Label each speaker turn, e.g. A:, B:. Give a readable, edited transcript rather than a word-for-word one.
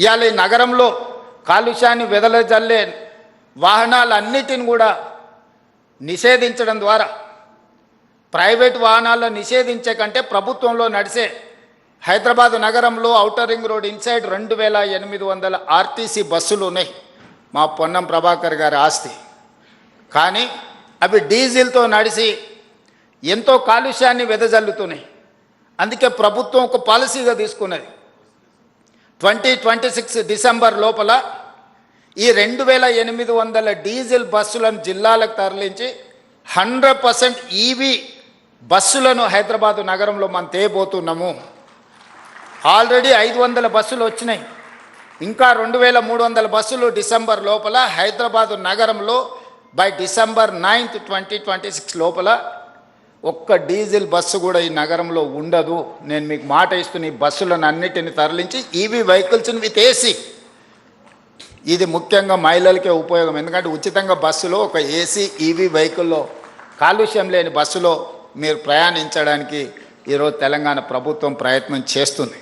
A: ఇవాళ ఈ నగరంలో కాలుష్యాన్ని వెదజల్లే వాహనాలన్నిటిని కూడా నిషేధించడం ద్వారా ప్రైవేట్ వాహనాలను నిషేధించే కంటే ప్రభుత్వంలో నడిచే హైదరాబాద్ నగరంలో outer ring road inside 2800 RTC బస్సులు ఉన్నాయి. మా పొన్నం ప్రభాకర్ గారి ఆస్తి. కానీ అవి డీజిల్తో నడిచి ఎంతో కాలుష్యాన్ని వెదజల్లుతున్నాయి. అందుకే ప్రభుత్వం ఒక పాలసీగా తీసుకున్నది. 2026 డిసెంబర్ లోపల ఈ 2800 డీజిల్ బస్సులను జిల్లాలకు తరలించి 100% ఈవీ బస్సులను హైదరాబాదు నగరంలో మనం తేబోతున్నాము. ఆల్రెడీ 500 బస్సులు వచ్చినాయి. ఇంకా 2300 బస్సులు డిసెంబర్ లోపల హైదరాబాదు నగరంలో బై డిసెంబర్ 9, 2026 లోపల ఒక్క డీజిల్ బస్సు కూడా ఈ నగరంలో ఉండదు. నేను మీకు మాట ఇస్తున్న ఈ బస్సులను అన్నిటిని తరలించి ఈవీ వెహికల్స్ని విత్ ఏసీ. ఇది ముఖ్యంగా మహిళలకే ఉపయోగం. ఎందుకంటే ఉచితంగా బస్సులో ఒక ఏసీ ఈవీ వెహికల్లో కాలుష్యం లేని బస్సులో మీరు ప్రయాణించడానికి ఈరోజు తెలంగాణ ప్రభుత్వం ప్రయత్నం చేస్తుంది.